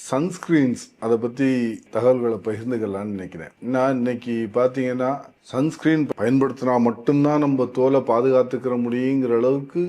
Sunscreens அதை பற்றி தகவல்களை பகிர்ந்துக்கலான்னு நினைக்கிறேன். நான் இன்னைக்கு பார்த்தீங்கன்னா சன்ஸ்கிரீன் பயன்படுத்தினா மட்டும்தான் நம்ம தோலை பாதுகாத்துக்கிற முடியுங்கிற அளவுக்கு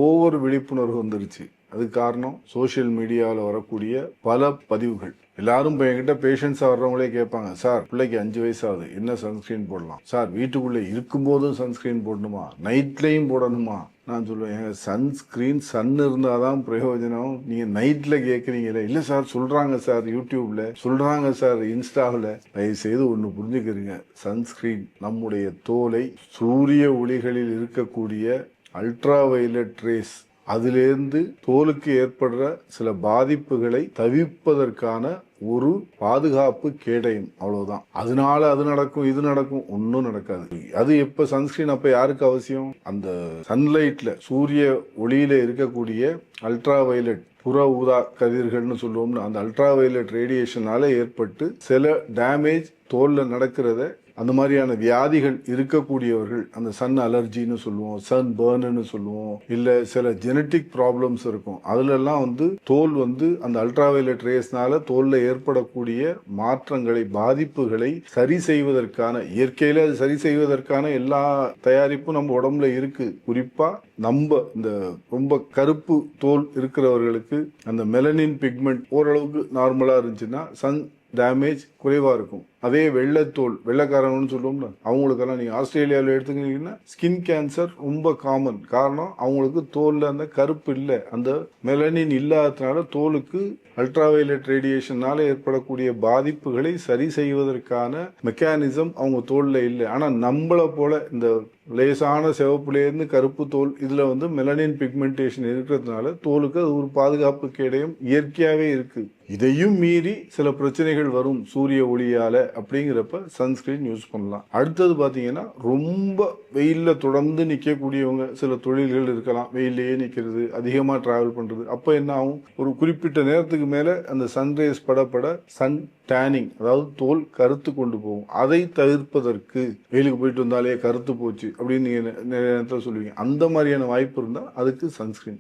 ஒவ்வொரு விழிப்புணர்வு வந்துருச்சு. அதுக்கு காரணம் சோசியல் மீடியாவில் வரக்கூடிய பல பதிவுகள். எல்லாரும் இப்போ என்கிட்ட பேஷண்ட்ஸாக வர்றவங்களே கேட்பாங்க, சார் பிள்ளைக்கு 5 வயசு ஆகுது, என்ன சன்ஸ்கிரீன் போடலாம் சார், வீட்டுக்குள்ளே இருக்கும்போதும் சன்ஸ்கிரீன் போடணுமா, நைட்லேயும் போடணுமா? நான் சொல்லுவேன், சன்ஸ்கிரீன் சன் இருந்தால் தான் பிரயோஜனம். நீங்கள் நைட்டில் கேட்குறீங்களே. இல்லை சார் சொல்கிறாங்க சார், யூடியூப்பில் சொல்கிறாங்க சார், இன்ஸ்டாவில். தயவுசெய்து ஒன்று புரிஞ்சுக்கிறீங்க, சன்ஸ்கிரீன் நம்முடைய தோலை சூரிய ஒளிகளில் இருக்கக்கூடிய அல்ட்ரா வயலட் ரேஸ் அதிலிருந்து தோலுக்கு ஏற்படுற சில பாதிப்புகளை தவிர்ப்பதற்கான ஒரு பாதுகாப்பு கேடயம், அவ்வளவுதான். அதனால அது நடக்கும் இது நடக்கும், ஒன்றும் நடக்காது. அது எப்ப சன்ஸ்கிரீன் அப்ப யாருக்கு அவசியம்? அந்த சன்லைட்ல சூரிய ஒளியில இருக்கக்கூடிய அல்ட்ரா வயலட் புற ஊதா கதிர்கள்னு சொல்லுவோம்னு, அந்த அல்ட்ரா வயலட் ரேடியேஷனால ஏற்பட்டு சில டேமேஜ் தோல்ல நடக்கிறத, அந்த மாதிரியான வியாதிகள் இருக்கக்கூடியவர்கள், அந்த சன் அலர்ஜின்னு சொல்லுவோம், சன் பர்ன்னு சொல்லுவோம், இல்ல சில ஜெனட்டிக் ப்ராப்ளம்ஸ் இருக்கும், அதுலெல்லாம் தோல் அந்த அல்ட்ராவயலட் ரேஸ்னால தோல்ல ஏற்படக்கூடிய மாற்றங்களை, பாதிப்புகளை சரி செய்வதற்கான, இயற்கையில அது சரி செய்வதற்கான எல்லா தயாரிப்பும் நம்ம உடம்புல இருக்கு. குறிப்பா நம்ம இந்த ரொம்ப கருப்பு தோல் இருக்கிறவர்களுக்கு அந்த மெலனின் பிக்மெண்ட் ஓரளவுக்கு நார்மலா இருந்துச்சுன்னா சன் டேமேஜ் குறைவா இருக்கும். அதே வெள்ளைத்தோல், வெள்ளைக்காரங்கன்னு சொல்லுவோம்ல, அவங்களுக்கெல்லாம் நீங்க ஆஸ்திரேலியாவில் எடுத்துக்கிட்டீங்கன்னா ஸ்கின் கேன்சர் ரொம்ப காமன். காரணம், அவங்களுக்கு தோல்ல அந்த கருப்பு இல்லை, அந்த மெலனின் இல்லாததுனால தோலுக்கு அல்ட்ராவயலட் ரேடியேஷனால ஏற்படக்கூடிய பாதிப்புகளை சரி செய்வதற்கான மெக்கானிசம் அவங்க தோல்ல இல்லை. ஆனா நம்மளை போல இந்த லேசான சிவப்புலேருந்து கருப்பு தோல், இதுல மெலனின் பிக்மெண்டேஷன் இருக்கிறதுனால தோலுக்கு அது ஒரு பாதுகாப்பு கேடயம் இயற்கையாவே இருக்கு. இதையும் மீறி சில பிரச்சனைகள் வரும் சூரிய ஒளியால, அப்படிங்கிறப்ப சன்ஸ்கிரீன் யூஸ் பண்ணலாம். அடுத்தது பாத்தீங்கன்னா, ரொம்ப வெயில்ல தொடர்ந்து நிக்கக்கூடியவங்க, சில தொழில்கள் இருக்கலாம், வெயிலேயே நிக்கிறது, அதிகமா டிராவல் பண்றது, அப்ப என்ன ஆகும், ஒரு குறிப்பிட்ட நேரத்துக்கு மேல அந்த சன்ரேஸ் படப்பட சன் டேனிங், அதாவது தோல் கருத்து கொண்டு போகும். அதை தவிர்ப்பதற்கு, வெயிலுக்கு போயிட்டு வந்தாலே கருத்து போச்சு அப்படின்னு நீங்க நிறைய நேரத்தில் சொல்லுவீங்க, அந்த மாதிரியான வாய்ப்பு இருந்தா அதுக்கு சன்ஸ்கிரீன்,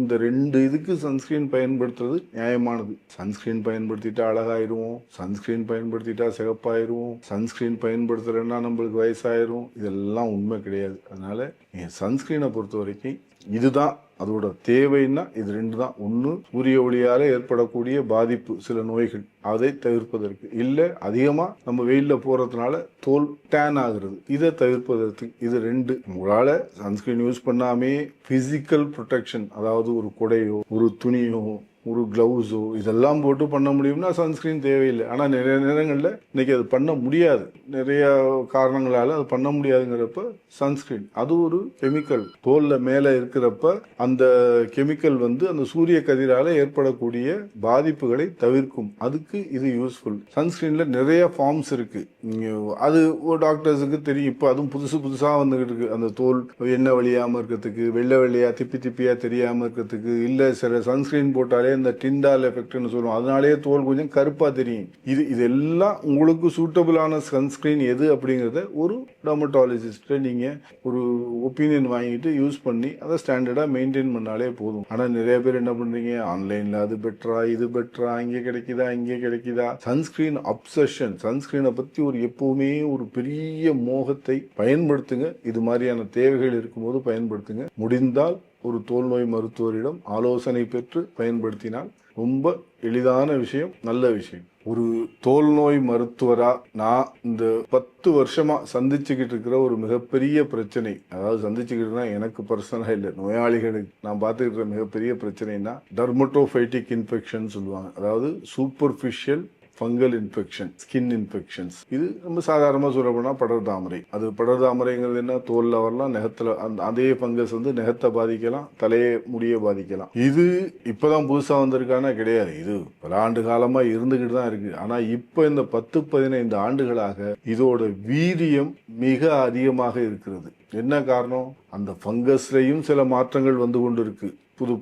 இந்த 2 இதுக்கு சன்ஸ்கிரீன் பயன்படுத்துறது நியாயமானது. சன்ஸ்கிரீன் பயன்படுத்திட்டா அழகாயிருவோம், சன்ஸ்கிரீன் பயன்படுத்திட்டா சிகப்பாயிருவோம், சன்ஸ்கிரீன் பயன்படுத்துறேன்னா நம்மளுக்கு வயசாயிரும், இதெல்லாம் உண்மை கிடையாது. அதனால சன்ஸ்கிரீனை பொறுத்த வரைக்கும் இதுதான் அதோட தேவைன்னா, இது 2 தான். ஒன்று, சூரிய ஒளியால ஏற்படக்கூடிய பாதிப்பு, சில நோய்கள், அதை தவிர்ப்பதற்கு. இல்லை அதிகமா நம்ம வெயில்ல போறதுனால தோல் டேன் ஆகுறது, இதை தவிர்ப்பதற்கு. இது 2. உங்களால சன்ஸ்கிரீன் யூஸ் பண்ணாமே பிசிக்கல் ப்ரொடெக்ஷன், அதாவது ஒரு கொடையோ ஒரு துணியோ ஒரு கிளவுஸோ இதெல்லாம் போட்டு பண்ண முடியும்னா சன்ஸ்கிரீன் தேவையில்லை. ஆனால் நிறைய நேரங்களில் இன்னைக்கு அது பண்ண முடியாது, நிறைய காரணங்களால அது பண்ண முடியாதுங்கிறப்ப சன்ஸ்கிரீன், அது ஒரு கெமிக்கல் தோல்ல மேலே இருக்கிறப்ப அந்த கெமிக்கல் அந்த சூரிய கதிரால ஏற்படக்கூடிய பாதிப்புகளை தவிர்க்கும். அதுக்கு இது யூஸ்ஃபுல். சன்ஸ்கிரீன்ல நிறைய ஃபார்ம்ஸ் இருக்கு, அது ஒரு டாக்டர்ஸுக்கு தெரியும். இப்போ அதுவும் புதுசாக வந்துகிட்டு இருக்கு. அந்த தோல் எண்ணெய் வழியாமல் இருக்கிறதுக்கு, வெள்ளையா திப்பியா தெரியாமல் இருக்கிறதுக்கு, இல்லை சில சன்ஸ்கிரீன் போட்டாலே இந்த டிண்டால் எஃபெக்ட்னு சொல்லுவோம், அதனாலேயே தோல் கொஞ்சம் கருப்பா தெரியும். இதெல்லாம் உங்களுக்கு சூட்டபிளான சன்ஸ்கிரீன் எது அப்படிங்கிறத ஒரு டெர்மட்டாலஜிஸ்ட நீங்க ஒரு ஒப்பீனியன் வாங்கிட்டு யூஸ் பண்ணி அதை ஸ்டாண்டர்டா மெயின்டைன் பண்ணாலே போதும். ஆனா நிறைய பேர் என்ன பண்றீங்க, ஆன்லைன்ல அது பெட்டரா இது பெட்டரா, இங்கே கிடைக்குதா இங்கே கிடைக்குதா, சன்ஸ்கிரீன் அப்சஷன். சன்ஸ்கிரீனை பத்தி எப்பவுமே ஒரு பெரிய மோகத்தை பயன்படுத்துங்க. இது மாதிரியான தேவைகள் இருக்கும்போது பயன்படுத்துங்க. முடிந்தால் ஒரு தோல் நோய் மருத்துவரிடம் ஆலோசனை பெற்று பயன்படுத்தினால் ரொம்ப எளிதான விஷயம், நல்ல விஷயம். ஒரு தோல் நோய் மருத்துவரா நான் இந்த 10 வருஷமா சந்திச்சுக்கிட்டு இருக்கிற ஒரு மிகப்பெரிய பிரச்சனை, அதாவது சந்திச்சுக்கிட்டுனா எனக்கு பர்சனலா இல்லை, நோயாளிகளுக்கு நான் பார்த்துக்கிட்டு மிகப்பெரிய பிரச்சனைனா டெர்மட்டோஃபைட்டிக் இன்ஃபெக்ஷன் சொல்லுவாங்க. அதாவது superficial fungal infection, skin infections. இது நம்ம சாதாரணமாக சொல்ல போனால் படர் தாமரை. அது படர் தாமரைங்கிறது என்ன, தோல்ல வரலாம், நெகத்துல அதே ஃபங்கஸ் நெகத்தை பாதிக்கலாம், தலையை முடிய பாதிக்கலாம். இது இப்பதான் புதுசா வந்திருக்கானா கிடையாது, இது பல ஆண்டு காலமா இருந்துகிட்டு தான் இருக்கு. ஆனா இப்ப இந்த 10-15 ஆண்டுகளாக இதோட வீரியம் மிக அதிகமாக இருக்கிறது. என்ன காரணம், அந்த ஃபங்கஸ்லயும் சில மாற்றங்கள் வந்து கொண்டு இருக்கு. புது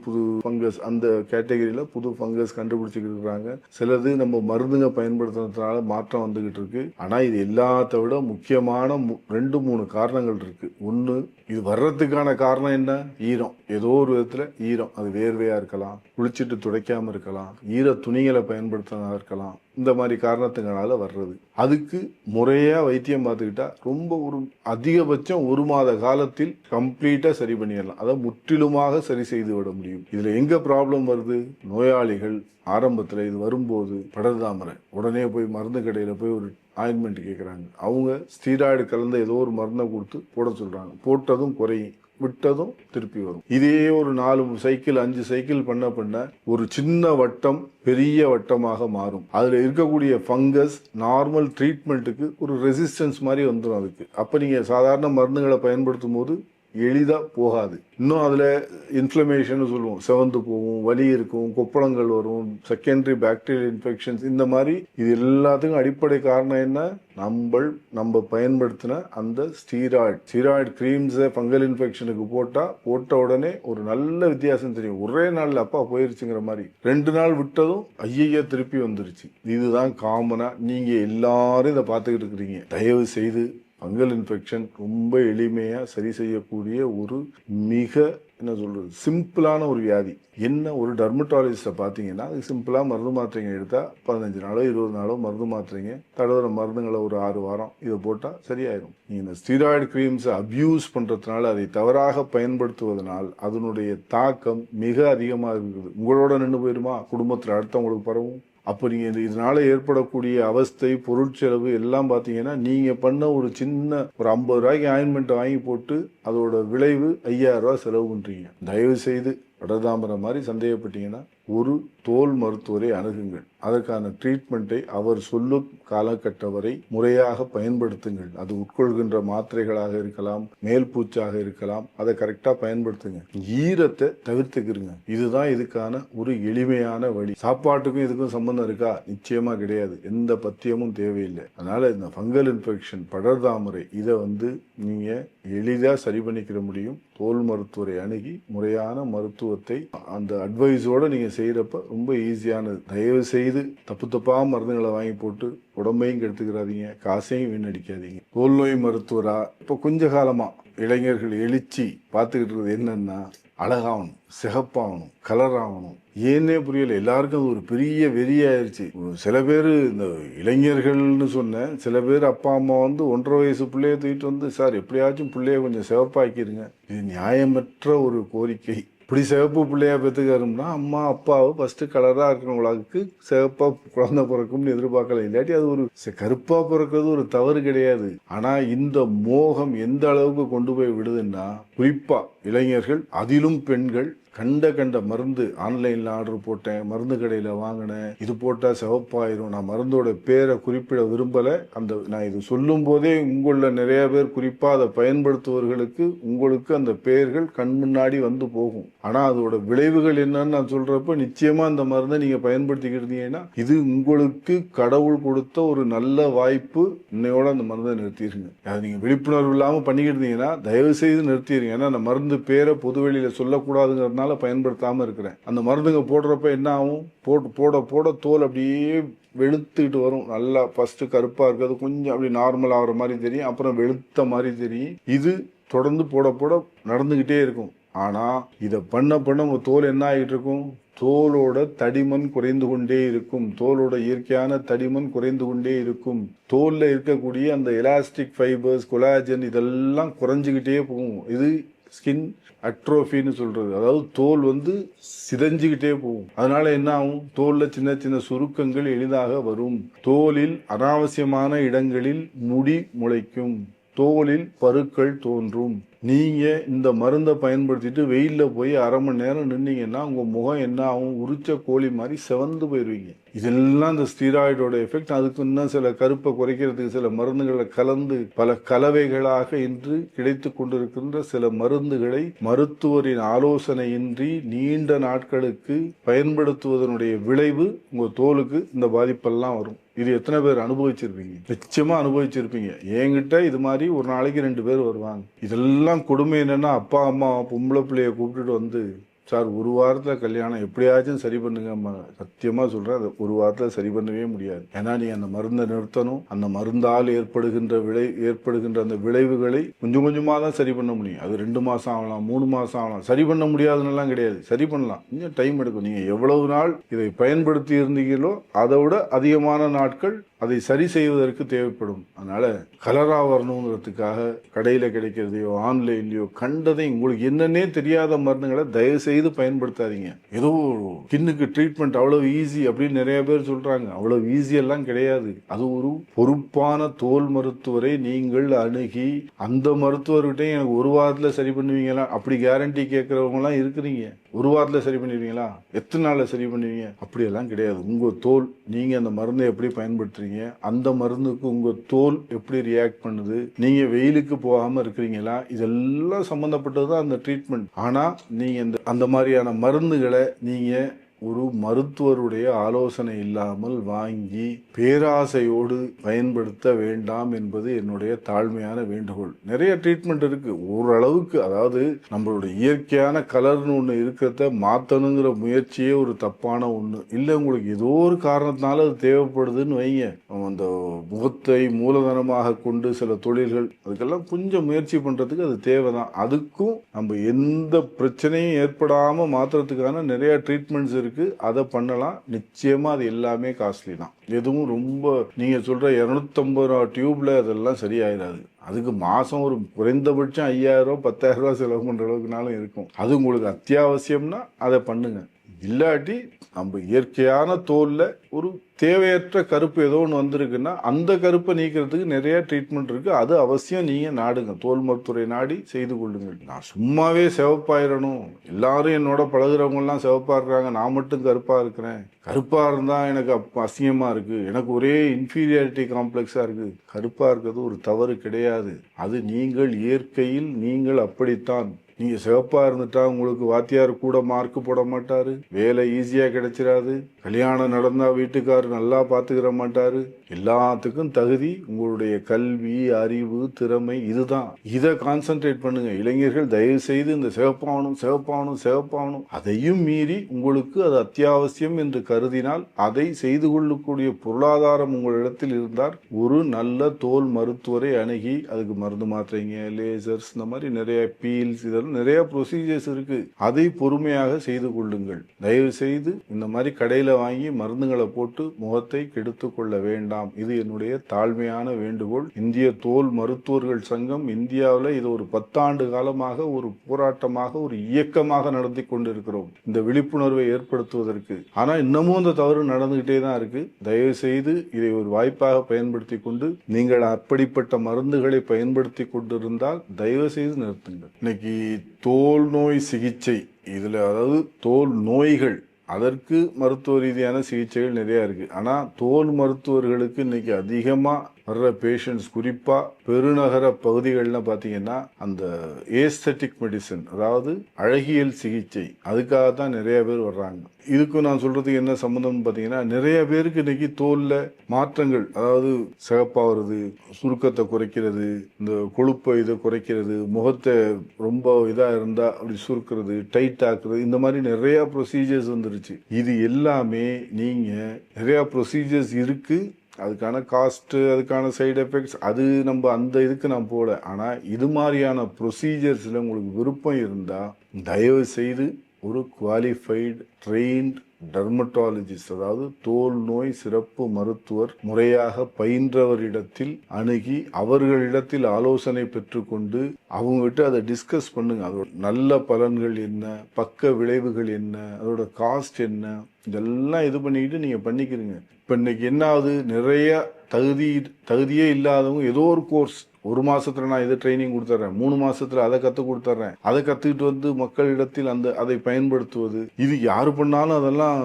ஃபங்கஸ், அந்த கேட்டகரியில புது ஃபங்கஸ் கண்டுபிடிச்சிக்கிட்டு இருக்காங்க. சிலது நம்ம மருந்துங்க பயன்படுத்துறதுனால மாற்றம் வந்துகிட்டு இருக்கு. ஆனா இது எல்லாத்த விட முக்கியமான 2-3 காரணங்கள் இருக்கு. ஒன்று, இது வர்றதுக்கான காரணம் என்ன? ஈரம். ஏதோ ஒரு விதத்துல ஈரம். அது வேர்வையா இருக்கலாம், குளிச்சுட்டு துடைக்காம இருக்கலாம், ஈர துணிகளை பயன்படுத்தினா இருக்கலாம். இந்த மாதிரி காரணத்துங்களால வர்றது. அதுக்கு முறையா வைத்தியம் பார்த்துக்கிட்டா ரொம்ப ஒரு அதிகபட்சம் 1 மாத காலத்தில் கம்ப்ளீட்டா சரி பண்ணிடலாம். அதை முற்றிலுமாக சரி செய்து விட முடியும். இதுல எங்க ப்ராப்ளம் வருது? நோயாளிகள் ஆரம்பத்துல இது வரும்போது படர்தாமரை உடனே போய் மருந்து கடையில போய் ஒரு ஆயின்மெண்ட் கேட்குறாங்க. அவங்க ஸ்டீராய்டு கலந்த ஏதோ ஒரு மருந்தை கொடுத்து போட சொல்றாங்க. போட்டதும் குறையும், விட்டதும் திருப்பி வரும். இதே ஒரு 4 சைக்கிள் 5 சைக்கிள் பண்ண ஒரு சின்ன வட்டம் பெரிய வட்டமாக மாறும். அதுல இருக்கக்கூடிய ஃபங்கஸ் நார்மல் ட்ரீட்மெண்ட்டுக்கு ஒரு ரெசிஸ்டன்ஸ் மாதிரி வந்துடும் அதுக்கு. அப்ப நீங்க சாதாரண மருந்துகளை பயன்படுத்தும் போது எளிதா போகாது. இன்னும் அதுல இன்ஃப்ளமேஷன் சொல்லுவோம், செவந்து போகும், வலி இருக்கும், கொப்பளங்கள் வரும், செகண்டரி பாக்டீரியல் இன்ஃபெக்ஷன்ஸ். இந்த மாதிரி இது எல்லாத்துக்கும் அடிப்படை காரணம் என்ன? நம்ம பயன்படுத்தின அந்த ஸ்டீராய்டு கிரீம்ஸை ஃபங்கல் இன்ஃபெக்ஷனுக்கு போட்ட உடனே ஒரு நல்ல வித்தியாசம் தெரியும். ஒரே நாள்ல அப்பா போயிருச்சுங்கிற மாதிரி. 2 நாள் விட்டதும் ஐயா திருப்பி வந்துருச்சு. இதுதான் காமனா நீங்க எல்லாரும் இதை பார்த்துக்கிட்டு இருக்கிறீங்க. தயவு செய்து ஃபங்கல் இன்ஃபெக்ஷன் ரொம்ப எளிமையா சரி செய்யக்கூடிய ஒரு மிக என்ன சொல்றது சிம்பிளான ஒரு வியாதி. என்ன ஒரு டெர்மட்டாலஜிஸ்ட பார்த்தீங்கன்னா அது சிம்பிளா மருந்து மாத்திரைங்க எடுத்தா 15 நாளோ 20 நாளோ மருந்து மாத்திரைங்க, தடவுற மருந்துங்களை ஒரு 6 வாரம் இதை போட்டா சரியாயிடும். நீங்க இந்த ஸ்டீராய்டு கிரீம்ஸை அபியூஸ் பண்றதுனால, அதை தவறாக பயன்படுத்துவதனால் அதனுடைய தாக்கம் மிக அதிகமாக இருக்குது. உங்களோட நின்று போயிருமா? குடும்பத்தில் அடுத்தவங்களுக்கு பரவும். அப்போ நீங்கள் இதனால ஏற்படக்கூடிய அவஸ்தை, பொருட்செலவு எல்லாம் பார்த்தீங்கன்னா நீங்கள் பண்ண ஒரு சின்ன ஒரு 50 ரூபாய்க்கு ஆயின்மெண்ட் வாங்கி போட்டு அதோட விளைவு 5000 ரூபாய் செலவு பண்ணுறீங்க. தயவு செய்து படர்தாமரை மாதிரி சந்தேகப்பட்டீங்கன்னா ஒரு தோல் மருத்துவரை அணுகுங்கள். அதற்கான ட்ரீட்மெண்ட்டை அவர் சொல்லும் காலகட்ட வரை முறையாக பயன்படுத்துங்கள். அது உட்கொள்கின்ற மாத்திரைகளாக இருக்கலாம், மேல் பூச்சாக இருக்கலாம், அதை கரெக்டா பயன்படுத்துங்க. ஈரத்தை தவிர்த்துக்கிறங்க. இதுதான் இதுக்கான ஒரு எளிமையான வழி. சாப்பாட்டுக்கும் இதுக்கும் சம்பந்தம் இருக்கா? நிச்சயமா கிடையாது. எந்த பத்தியமும் தேவையில்லை. அதனால இந்த ஃபங்கல் இன்ஃபெக்ஷன் படர்தாமரை இதை நீங்க எளிதா சரி பண்ணிக்கிற முடியும். தோல் மருத்துவரை அணுகி முறையான மருத்துவத்தை அந்த அட்வைஸோட நீங்க செய்யறப்ப ரொம்ப ஈஸியானது. தயவு செய்து தப்பா மருந்துகளை வாங்கி போட்டு உடம்பையும் கெடுத்துக்கிறாதீங்க, காசையும் வீணடிக்காதீங்க. தோல் நோய் மருத்துவரா இப்ப கொஞ்ச காலமா இளைஞர்கள் எழுச்சி பார்த்துக்கிட்டு இருக்கிறது என்னன்னா, அழகாகணும், சிகப்பாகணும், கலர் ஆகணும். ஏன்னே புரியல. எல்லாருக்கும் அது ஒரு பெரிய வெறியாயிருச்சு. சில பேர் இந்த இளைஞர்கள்னு சொன்ன சில பேர் அப்பா அம்மா 1.5 வயசு பிள்ளைய தூக்கிட்டு சார் எப்படியாச்சும் பிள்ளைய கொஞ்சம் சிவப்பாக்கிருங்க. இது நியாயமற்ற ஒரு கோரிக்கை. இப்படி சிவப்பு பிள்ளையா பெற்றுக்காரும்னா அம்மா அப்பாவை ஃபர்ஸ்ட் கலரா இருக்கிறவங்களுக்கு சிவப்பா குழந்தை பிறக்கும்னு எதிர்பார்க்கல. இல்லாட்டி அது ஒரு கருப்பா பிறக்கிறது ஒரு தவறு கிடையாது. ஆனா இந்த மோகம் எந்த அளவுக்கு கொண்டு போய் விடுதுன்னா, குறிப்பா இளைஞர்கள், அதிலும் பெண்கள் கண்ட மருந்து ஆன்லைன்ல ஆர்டர் போட்டேன், மருந்து கடையில வாங்கினேன், இது போட்டா சிவப்பாயிரும், நான் மருந்தோட பேரை குறிப்பிட விரும்பல. நான் இது சொல்லும் போதே உங்கள நிறைய பேர், குறிப்பா அதை பயன்படுத்துவர்களுக்கு உங்களுக்கு அந்த பெயர்கள் கண் முன்னாடி வந்து போகும். ஆனா அதோட விளைவுகள் என்னன்னு நான் சொல்றப்ப நிச்சயமா அந்த மருந்தை நீங்க பயன்படுத்திக்கிட்டீங்கன்னா இது உங்களுக்கு கடவுள் கொடுத்த ஒரு நல்ல வாய்ப்பு. இன்னையோட அந்த மருந்தை நிறுத்திடுங்க. அதை நீங்க விழிப்புணர்வு இல்லாம பண்ணிக்கிட்டீங்கன்னா தயவு செய்து நிறுத்திடுங்க. ஏன்னா அந்த மருந்து பேரை பொதுவெளியில சொல்லக்கூடாதுங்கிறதுனால பயன்படுத்தாம இருக்கிறேன். அந்த மருந்துங்க போடுறப்ப என்ன ஆகும்? போட தோல் அப்படியே வெளுத்துக்கிட்டு வரும். நல்லா ஃபர்ஸ்ட் கருப்பா இருக்கிறது கொஞ்சம் அப்படி நார்மல் ஆகிற மாதிரி தெரியும், அப்புறம் வெளுத்த மாதிரி தெரியும். இது தொடர்ந்து போட நடந்துகிட்டே இருக்கும். ஆனா இதை பண்ண உங்க தோல் என்ன ஆகிட்டு இருக்கும்? தோலோட தடிமன் குறைந்து கொண்டே இருக்கும். தோலோட இயற்கையான தடிமன் குறைந்து கொண்டே இருக்கும். தோல்ல இருக்கக்கூடிய அந்த எலாஸ்டிக் ஃபைபர்ஸ், கொலாஜன் இதெல்லாம் குறைஞ்சுக்கிட்டே போகும். இது ஸ்கின் அட்ரோஃபின்னு சொல்றது. அதாவது தோல் சிதைஞ்சுக்கிட்டே போகும். அதனால என்ன ஆகும்? தோல்ல சின்ன சின்ன சுருக்கங்கள் எளிதாக வரும். தோலில் அனாவசியமான இடங்களில் முடி முளைக்கும். தோலில் பருக்கள் தோன்றும். நீங்க இந்த மருந்தை பயன்படுத்திட்டு வெயில்ல போய் 1/2 மணி நேரம் நின்னீங்கன்னா உங்க முகம் என்ன ஆகும்? உரிச்ச கோழி மாதிரி செவந்து போயிருவீங்க. இதெல்லாம் இந்த ஸ்டீராய்டோட எஃபெக்ட். அதுக்கு இன்னும் சில கருப்பை குறைக்கிறதுக்கு சில மருந்துகளை கலந்து பல கலவைகளாக இன்று கிடைத்து கொண்டிருக்கின்ற சில மருந்துகளை மருத்துவரின் ஆலோசனையின்றி நீண்ட நாட்களுக்கு பயன்படுத்துவதனுடைய விளைவு உங்க தோலுக்கு இந்த பாதிப்பெல்லாம் வரும். இது எத்தனை பேர் அனுபவிச்சிருப்பீங்க? நிச்சயமா அனுபவிச்சிருப்பீங்க. என்கிட்ட இது மாதிரி ஒரு நாளைக்கு 2 பேர் வருவாங்க. இதெல்லாம் கொடுமை என்னன்னா, அப்பா அம்மா பொம்பளை பிள்ளைய கூப்பிட்டுட்டு சார் ஒரு வாரத்தில் கல்யாணம் எப்படியாச்சும் சரி பண்ணுங்க, சத்தியமாக சொல்கிறேன், அது ஒரு வாரத்தில் சரி பண்ணவே முடியாது. ஏன்னா நீ அந்த மருந்தை நிறுத்தணும். அந்த மருந்தால் ஏற்படுகின்ற அந்த விளைவுகளை கொஞ்சம் கொஞ்சமாக தான் சரி பண்ண முடியும். அது 2 மாதம் ஆகலாம், 3 மாதம் ஆகலாம். சரி பண்ண முடியாதுன்னெல்லாம் கிடையாது, சரி பண்ணலாம். கொஞ்சம் டைம் எடுக்கும். நீங்கள் எவ்வளவு நாள் இதை பயன்படுத்தி இருந்தீங்களோ அதை விட அதிகமான நாட்கள் அதை சரி செய்வதற்கு தேவைப்படும். அதனால கலரா வரணுங்கிறதுக்காக கடையில் கிடைக்கிறதையோ ஆன்லைன்லயோ கண்டதை உங்களுக்கு என்னன்னே தெரியாத மருந்துகளை தயவு செய்து பயன்படுத்தாதீங்க. ஏதோ ஸ்கின்னுக்கு ட்ரீட்மெண்ட் அவ்வளவு ஈஸி அப்படின்னு நிறைய பேர் சொல்றாங்க. அவ்வளவு ஈஸி எல்லாம் கிடையாது. அது ஒரு பொறுப்பான தோல் மருத்துவரை நீங்கள் அணுகி அந்த மருத்துவர்கிட்ட எனக்கு ஒரு வாரத்தில் சரி பண்ணுவீங்களா அப்படி கேரண்டி கேட்கறவங்க எல்லாம் இருக்கிறீங்க. ஒரு வாரத்தில் சரி பண்ணிடுவீங்களா, எத்தனை நாளில் சரி பண்ணுவீங்க, அப்படியெல்லாம் கிடையாது. உங்கள் தோல், நீங்கள் அந்த மருந்தை எப்படி பயன்படுத்துறீங்க, அந்த மருந்துக்கு உங்கள் தோல் எப்படி ரியாக்ட் பண்ணுது, நீங்கள் வெயிலுக்கு போகாமல் இருக்கிறீங்களா, இதெல்லாம் சம்மந்தப்பட்டது தான் அந்த ட்ரீட்மெண்ட். ஆனால் நீங்கள் அந்த மாதிரியான மருந்துகளை நீங்கள் ஒரு மருத்துவருடைய ஆலோசனை இல்லாமல் வாங்கி பேராசையோடு பயன்படுத்த வேண்டாம் என்பது என்னுடைய தாழ்மையான வேண்டுகோள். நிறைய ட்ரீட்மெண்ட் இருக்கு ஓரளவுக்கு. அதாவது நம்மளுடைய இயற்கையான கலர்னு ஒன்று இருக்கிறத மாற்றணுங்கிற முயற்சியே ஒரு தப்பான ஒன்று இல்லை. உங்களுக்கு ஏதோ ஒரு காரணத்தினால அது தேவைப்படுதுன்னு வைங்க, அந்த முகத்தை மூலதனமாக கொண்டு சில தொழில்கள் அதுக்கெல்லாம் கொஞ்சம் முயற்சி பண்றதுக்கு அது தேவைதான். அதுக்கும் நம்ம எந்த பிரச்சனையும் ஏற்படாம மாத்துறதுக்கான நிறைய ட்ரீட்மெண்ட்ஸ் இருக்கு, அதை பண்ணலாம். நிச்சயமா அது எல்லாமே காஸ்ட்லி தான். எதுவும் ரொம்ப நீங்க சொல்ற 250 ரூபா டியூப்ல அதெல்லாம் சரியாயிடாது. அதுக்கு மாசம் ஒரு குறைந்தபட்சம் 5000 ரூபா 10,000 ரூபா செலவு பண்ற அளவுக்குனாலும் இருக்கும். அது உங்களுக்கு அத்தியாவசியம்னா அதை பண்ணுங்க. இல்லாட்டி நம்ம இயற்கையான தோல்ல ஒரு தேவையற்ற கருப்பு ஏதோ ஒன்று வந்திருக்குன்னா அந்த கருப்பை நீக்கிறதுக்கு நிறைய ட்ரீட்மெண்ட் இருக்கு. அது அவசியம் நீங்க நாடுங்க, தோல் மருத்துவரை நாடி செய்து கொள்ளுங்கள். நான் சும்மாவே சிவப்பாயிரணும், எல்லாரும் என்னோட பழகுறவங்க எல்லாம் சிவப்பா இருக்காங்க, நான் மட்டும் கருப்பா இருக்கிறேன், கருப்பா இருந்தா எனக்கு அசிங்கமா இருக்கு, எனக்கு ஒரே இன்ஃபீரியாரிட்டி காம்ப்ளெக்ஸா இருக்கு. கருப்பா இருக்கிறது ஒரு தவறு கிடையாது. அது நீங்கள் இயற்கையில் நீங்கள் அப்படித்தான். நீங்க சிவப்பா இருந்துட்டா உங்களுக்கு வாத்தியார் கூட மார்க் போட மாட்டாரு, வேலை ஈஸியா கிடைச்சிடாது, கல்யாணம் நடந்தா வீட்டுக்காரர் நல்லா பாத்துக்கிற மாட்டாரு. எல்லாத்துக்கும் தகுதி உங்களுடைய கல்வி, அறிவு, திறமை, இதுதான். இதை கான்சென்ட்ரேட் பண்ணுங்க. இளைஞர்கள் தயவு செய்து இந்த சிவப்பாகணும் அதையும் மீறி உங்களுக்கு அது அத்தியாவசியம் என்று கருதினால் அதை செய்து கொள்ளக்கூடிய பொருளாதாரம் உங்களிடத்தில் இருந்தால் ஒரு நல்ல தோல் மருத்துவரை அணுகி அதுக்கு மருந்து மாத்திரைங்க, லேசர்ஸ், இந்த மாதிரி நிறைய பீல்ஸ், இதெல்லாம் நிறைய ப்ரொசீஜர்ஸ் இருக்கு. அதை பொறுமையாக செய்து கொள்ளுங்கள். தயவு செய்து இந்த மாதிரி கடையில வாங்கி மருந்துகளை போட்டு முகத்தை கெடுத்து கொள்ள வேண்டாம். இது என்னுடைய தாழ்மையான வேண்டுகோள். இந்திய தோல் மருத்துவர்கள் சங்கம் இந்தியாவில் இது ஒரு 10 ஆண்டு காலமாக ஒரு போராட்டமாக, ஒரு இயக்கமாக நடத்தி கொண்டிருக்கிறோம் இந்த விழிப்புணர்வை ஏற்படுத்துவதற்கு. ஆனா இன்னமும் அந்த தவறு நடந்துகிட்டே தான் இருக்கு. தயவு செய்து இதை ஒரு வாய்ப்பாக பயன்படுத்தி கொண்டு நீங்கள் அப்படிப்பட்ட மருந்துகளை பயன்படுத்தி கொண்டிருந்தால் தயவு செய்து நிறுத்துங்கள். இன்னைக்கு தோல் நோய் சிகிச்சை, இதுல அதாவது தோல் நோய்கள், அதற்கு மருத்துவ ரீதியான சிகிச்சைகள் நிறைய இருக்கு. ஆனா தோல் மருத்துவர்களுக்கு இன்னைக்கு அதிகமா வர்ற பேஷண்ட்ஸ், குறிப்பா பெருநகர பகுதிகளில் பார்த்தீங்கன்னா அந்த ஏஸ்தட்டிக் மெடிசன், அதாவது அழகியல் சிகிச்சை, அதுக்காக தான் நிறைய பேர் வர்றாங்க. இதுக்கும் நான் சொல்றதுக்கு என்ன சம்பந்தம்னு பார்த்தீங்கன்னா, நிறைய பேருக்கு இன்னைக்கு தோல்ல மாற்றங்கள், அதாவது சிகப்பாகிறது, சுருக்கத்தை குறைக்கிறது, இந்த கொழுப்பை இதை குறைக்கிறது, முகத்தை ரொம்ப இதா இருந்தா அப்படி சுருக்கிறது, டைட் ஆக்குறது, இந்த மாதிரி நிறைய ப்ரொசீஜர்ஸ் வந்துருச்சு. இது எல்லாமே நீங்க நிறைய ப்ரொசீஜர்ஸ் இருக்கு, அதுக்கான காஸ்ட், அதுக்கான சைடு எஃபெக்ட்ஸ், அது நம்ம அந்த இதுக்கு நான் போல. ஆனால் இது மாதிரியான ப்ரொசீஜர்ஸில் உங்களுக்கு விருப்பம் இருந்தால் தயவு செய்து ஒரு குவாலிஃபைடு ட்ரெயின்ட் டெர்மட்டாலஜிஸ்ட், அதாவது தோல் நோய் சிறப்பு மருத்துவர், முறையாக பயின்றவரிடத்தில் அணுகி அவர்களிடத்தில் ஆலோசனை பெற்றுக்கொண்டு அவங்ககிட்ட அதை டிஸ்கஸ் பண்ணுங்க. அதோட நல்ல பலன்கள் என்ன, பக்க விளைவுகள் என்ன, அதோட காஸ்ட் என்ன, இதெல்லாம் இது பண்ணிக்கிட்டு நீங்கள் பண்ணிக்கிறீங்க. இப்போ இன்னைக்கு என்ன ஆகுது, நிறைய தகுதியே இல்லாதவங்க ஏதோ ஒரு கோர்ஸ், 1 மாசத்துல நான் இதை ட்ரைனிங் கொடுத்துட்றேன், 3 மாசத்துல அதை கற்றுக் கொடுத்துட்றேன், அதை கற்றுக்கிட்டு வந்து மக்களிடத்தில் அதை பயன்படுத்துவது, இது யாரு பண்ணாலும் அதெல்லாம்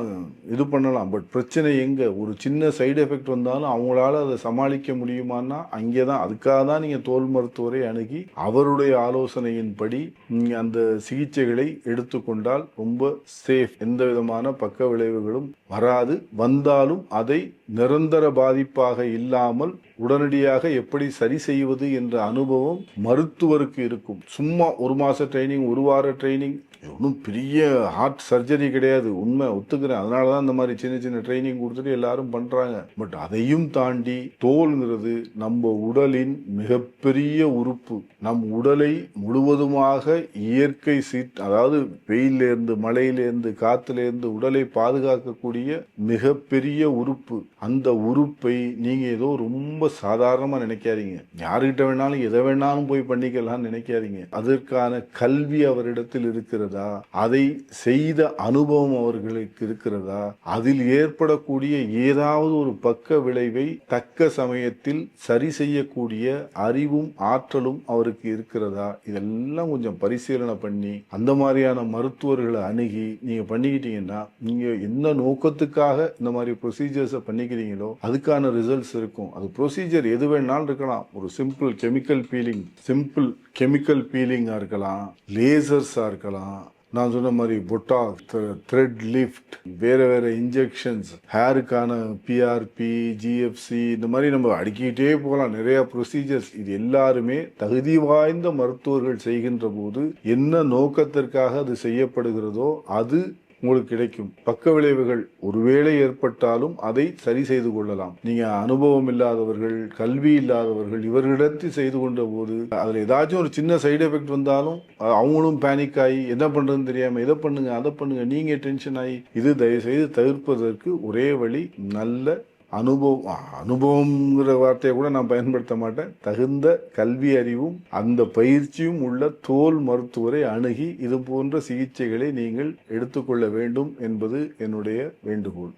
இது பண்ணலாம். பட் பிரச்சனை எங்க, ஒரு சின்ன சைடு எஃபெக்ட் வந்தாலும் அவங்களால அதை சமாளிக்க முடியுமான்னா அங்கே தான். அதுக்காக தான் நீங்கள் தோல் மருத்துவரை அணுகி அவருடைய ஆலோசனையின்படி நீங்கள் அந்த சிகிச்சைகளை எடுத்துக்கொண்டால் ரொம்ப சேஃப். எந்த விதமான பக்க விளைவுகளும் வராது. வந்தாலும் அதை நிரந்தர பாதிப்பாக இல்லாமல் உடனடியாக எப்படி சரி செய்வது என்ற அனுபவம் மருத்துவருக்கு இருக்கும். சும்மா 1 மாச ட்ரைனிங், 1 வார ட்ரைனிங், ஒன்றும் பெரிய ஹார்ட் சர்ஜரி கிடையாது, உண்மை ஒத்துக்கிறேன். அதனால தான் இந்த மாதிரி சின்ன சின்ன ட்ரைனிங் கொடுத்துட்டு எல்லாரும் பண்ணுறாங்க. பட் அதையும் தாண்டி தோல்ங்கிறது நம்ம உடலின் மிகப்பெரிய உறுப்பு. நம் உடலை முழுவதுமாக இயற்கை அதாவது வெயிலேருந்து, மழையிலேருந்து, காத்துலேருந்து உடலை பாதுகாக்கக்கூடிய மிகப்பெரிய உறுப்பு. அந்த உறுப்பை நீங்க ஏதோ ரொம்ப சாதாரணமா நினைக்காதீங்க. யாருக்கிட்ட வேணாலும் எதை வேணாலும் போய் பண்ணிக்கலாம்னு நினைக்காதீங்க. அதற்கான கல்வி அவரிடத்தில் இருக்கிறதா, அதை செய்த அனுபவம் அவர்களுக்கு இருக்கிறதா, அதில் ஏற்படக்கூடிய ஏதாவது ஒரு பக்க விளைவை தக்க சமயத்தில் சரி செய்யக்கூடிய அறிவும் ஆற்றலும் அவருக்கு இருக்கிறதா, இதெல்லாம் கொஞ்சம் பரிசீலனை பண்ணி அந்த மாதிரியான மருத்துவர்களை அணுகி நீங்க பண்ணிக்கிட்டீங்கன்னா, நீங்க எந்த நோக்கத்துக்காக இந்த மாதிரி ப்ரொசீஜர்ஸை பண்ணிக்கிறீங்களோ அதுக்கான ரிசல்ட்ஸ் இருக்கும். அது ப்ரொசீஜர் எது வேணாலும் இருக்கலாம். ஒரு சிம்பிள் கெமிக்கல் பீலிங்கா இருக்கலாம், லேசர்ஸா இருக்கலாம், நான் சொன்ன மாதிரி பொட்டா, த்ரெட் லிஃப்ட், வேற இன்ஜெக்ஷன்ஸ், ஹேருக்கான பிஆர்பி, ஜிஎஃப்சி, இந்த மாதிரி நம்ம அடிக்கிட்டே போகலாம். நிறைய ப்ரொசீஜர்ஸ். இது எல்லாருமே தகுதி வாய்ந்த மருத்துவர்கள் செய்கின்ற போது என்ன நோக்கத்திற்காக அது செய்யப்படுகிறதோ அது உங்களுக்கு கிடைக்கும். பக்க விளைவுகள் ஒருவேளை ஏற்பட்டாலும் அதை சரி செய்து கொள்ளலாம். நீங்க அனுபவம் இல்லாதவர்கள், கல்வி இல்லாதவர்கள் இவர்களிடத்தில் செய்து கொண்ட போது அதுல ஏதாச்சும் ஒரு சின்ன சைடு எஃபெக்ட் வந்தாலும் அவங்களும் பேனிக் ஆகி என்ன பண்றதுன்னு தெரியாம இதை பண்ணுங்க அதை பண்ணுங்க, நீங்க டென்ஷன் ஆகி, இது தயவு செய்து தவிர்ப்பதற்கு ஒரே வழி நல்ல அனுபவம்ங்கிற வார்த்தையை கூட நான் பயன்படுத்த மாட்டேன். தகுந்த கல்வி அறிவும் அந்த பயிற்சியும் உள்ள தோல் மருத்துவரை அணுகி இது போன்ற சிகிச்சைகளை நீங்கள் எடுத்துக்கொள்ள வேண்டும் என்பது என்னுடைய வேண்டுகோள்.